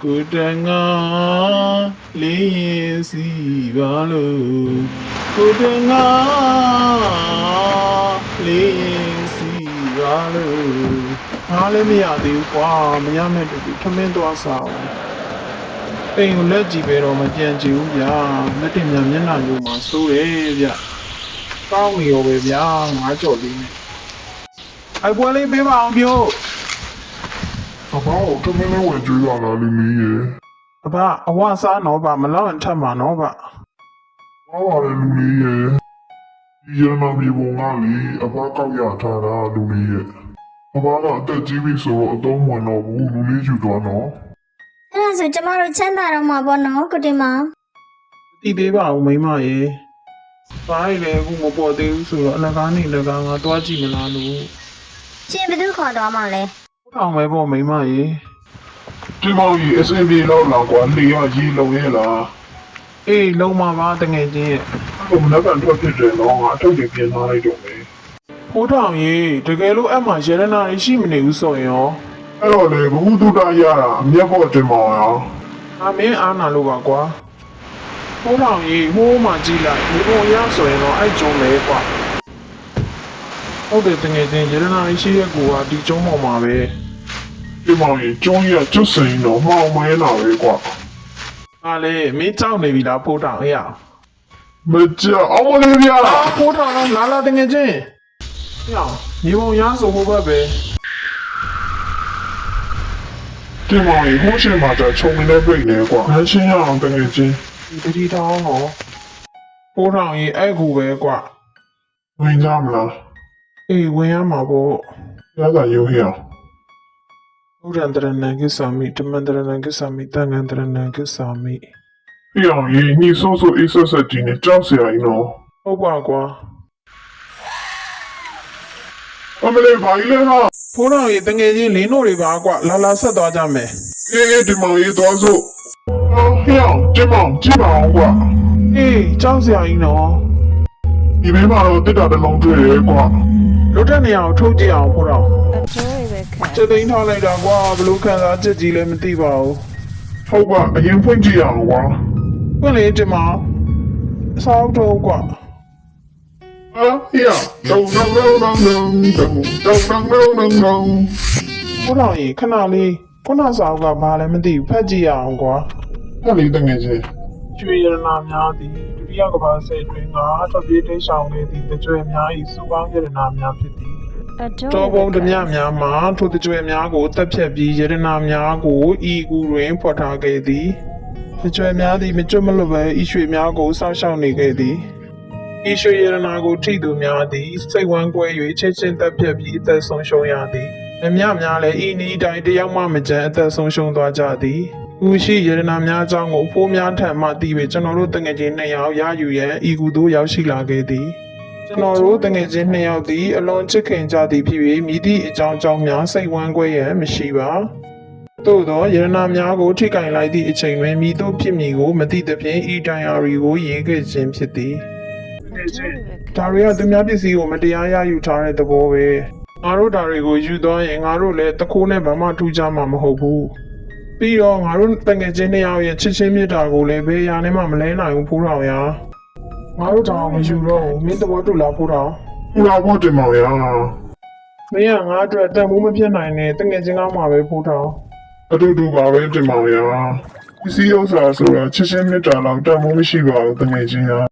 ကိုတန်ငါလေးရင်စီပါလို့ကိုတန်ငါလေးရင်စီပါလို့အားလည်းမရသေးဘူးကွာမရမဲ့တူထမင်းသွားစားအောင်အိမ်ကိုလက်ကြည့်ပဲတော့မကြံကြည့်ဘူးဗျာလက်တင်များမျက်နှာမျိုးမှာစိုးတယ်ဗျကောင်းနေရောပဲဗျာငါကြော်လေးနဲ့အိုက်ပွဲလေးပေးပါအောင်ပြောအဘောက်တမင်းလေးဝင်ကြွေးရလားလူကြီးရေ အဘအဝစားတော့ဗမလောက်ရင်ထပ်မှာနော်ဗ ဟောပါလေလူကြီးရေဒီရနာမြေပုံကလေအဘောက်ကောက်ရထားတာလူကြီးရေအဘောက်ကအသက်ကြီးပြီဆိုတော့အသုံးဝင်တော့ဘူးလူလေးယူသွားနော် အဲ့ဒါဆိုကျမတို့ချမ်းသာတော့မှာပေါ့နော်ကိုတင်မောင် တီးပေးပါဦးမိမရေဘာလဲအခုမပေါ်သေးဘူးဆိုတော့အလကားနေလကားငါတွားကြည့်မလားလို့ ရှင်ဘယ်သူခေါ်သွားမှာလဲ ထောင်ပဲပေါ့မိမရေ ဒီမောင်ကြီးအစင်ပြေတော့လာကွာလေရရေးလုံးရဲ့လား အေးလုံးမပါတငယ်ချင်းရဲ့ အဲ့လိုမနက်ကန်ထွက်ဖြစ်တယ်နော်ငါအထုတ်တွေပြင်ထားလိုက်တော့မယ် ဖိုးထောင်ရေတကယ်လို့အဲ့မှာရေရနာရှိမနေဘူးဆိုရင်ရော အဲ့တော့လေဘုဟုတုတရတာအမျက်ပေါ်တင်ပါရော ငါမင်းအားနာလို့ပါကွာဖိုးထောင်ရေဟိုးမှကြည့်လိုက်ဒီပုံရဆိုရင်တော့အဲ့ကျုံးလေကွာဟုတ်တယ်တငယ်ချင်းရေရနာရှိရဲ့ကိုကဒီကျုံးပေါ်မှာပဲ ဒီမောင်ကြီးကျုံးရကျွတ်စိန်တော့မှောင်မဲလာပဲကွာ ဟာလေမင်းကြောက်နေပြီလားဖိုးထောင်အေးရ မကြောက်အောင်မလေးပြလား ဖိုးထောင်တော့လာလာတငယ်ချင်းဟေ့မြေပုံရဆိုဟိုဘက်ပဲ ဒီမောင်ကြီးဟိုးရှင်မှာจะခြုံနေပြိနေကွာငါရှင်းရအောင်တကယ်ချင်း ဒီတတိတောင်းတော့ဖိုးထောင်ကြီးအဲ့ကူပဲကွာ ဝင်ကြမလား အေးဝင်ရမှာပေါ့ ရတာရုံးရအောင် ဘုရားတရဏံကိစ္ဆာမိဓမ္မတရဏံကိစ္ဆာမိသံဃံတရဏံကိစ္ဆာမိ ပြအောင်ရေညှိဆိုးဆိုးအိဆက်ဆက်ကြီးနဲ့ကြောက်စရာကြီးနော် ဟုတ်ပါကွာ အမလေးဘာကြီးလဲဟာ ဖိုးထောင်ကြီးတငယ်ချင်းလင်းတို့တွေပါကွာလာလာဆက်သွားကြမယ် အေးဒီမောင်ကြီးသွားစို့ဟေးအောင်ဒီမောင်ကြည့်ပါအောင်ကွာ အေးကြောက်စရာကြီးနော် ဒီဘေးမှာတော့တစ်တာတစ်လုံးတွေ့ရဲကွာ လွတ်တဲ့နေရာကိုထုတ်ကြည့်အောင်ဖိုးထောင် အကျိုးတွေပဲခံ စက်သိန်းထားလိုက်တာကွာဘလို့ခံစားချက်ကြီးလည်းမသိပါဘူး ဟုတ်ကွာအရင်ဖွင့်ကြည့်ရအောင်ကွာ ခွင့်လေဒီမှာအစောက်တော့ကွာ ဟာဟေးအောင်ဒုံဒုံဒုံဒုံဒုံဒုံဒုံဒုံဒုံဒုံဒုံ ဖိုးထောင်ကြီးခဏလေးခုနစာအုပ်ကဘာလည်းမသိဘူးဖတ်ကြည့်ရအောင်ကွာ ဟဲ့လေတကယ်ချင်း ကျွေရတနာများသည်ဒုတိယကမ္ဘာစစ်တွင်ကထွက်ပြေးတိတ်ဆောင်နေသည့်တကြွယ်များ၏စုပေါင်းရတနာများဖြစ်သည် အကျိုး တောပုံဓမြများမှာထိုတကြွယ်များကိုတပ်ဖြတ်ပြီးရတနာများကိုဤကူတွင်ဖော်ထားခဲ့သည်တကြွယ်များသည်မကျွတ်မလွတ်ပဲဤရွှေများကိုစောင့်ရှောက်နေခဲ့သည်ဤရွှေရတနာကိုထိသူများသည်စိတ်ဝမ်းကွဲ၍ချက်ချင်းတပ်ဖြတ်ပြီးအသက်ဆုံးရှုံးရသည်ဓမြများလည်းဤနည်းတိုင်းတယောက်မှမကြမ်းအသက်ဆုံးရှုံးသွားကြသည်ဦးရှိရတနာများအကြောင်းကိုဖိုးများထံမှသိပြီးကျွန်တော်တို့တငယ်ချင်း2ယောက်ရယူရန်ဤကူသို့ရောက်ရှိလာခဲ့သည်ကျွန်တော်တို့တငယ်ချင်း2ယောက်သည်အလွန်ချစ်ခင်ကြသည်ဖြစ်၍မိသည့်အကြောင်းကြောင့်များစိတ်ဝမ်းကွဲရန်မရှိပါသို့သောရတနာများကိုထိကင်လိုက်သည့်အချိန်တွင်မိတို့ဖြစ်မည်ကိုမသိသဖြင့်ဤတိုင်ယာရီကိုရေးခဲ့ခြင်းဖြစ်သည်ဒါတွေကသူများပစ္စည်းကိုမတရားရယူထားတဲ့သဘောပဲငါတို့ဒါတွေကိုယူသွားရင်ငါတို့လည်းတခိုးနဲ့ဘာမှထူးခြားမှာမဟုတ်ဘူးပြီးတော့ငါတို့တငယ်ချင်း2ယောက်ရဲ့ချစ်ချင်းမြတ်တာကိုလည်းဘယ်ရာနဲ့မှမလဲနိုင်ဘူးဖိုးတော်ရာငါတို့တောင်မယူတော့ဘူးမင်းသဘောတူလားဖိုးတော် ဟူလာဖို့တင်ပါဗျာ မင်းကငါအတွက်တန်ဖိုးမပြတ်နိုင်နဲ့တငယ်ချင်းကောင်းမှာပဲဖိုးတော် အတူတူပါပဲတင်ပါဗျာပစ္စည်းဥစ္စာဆိုတာချစ်ချင်းမြတ်တာတော့တန်ဖိုးမရှိပါဘူးတကယ်ချင်းရ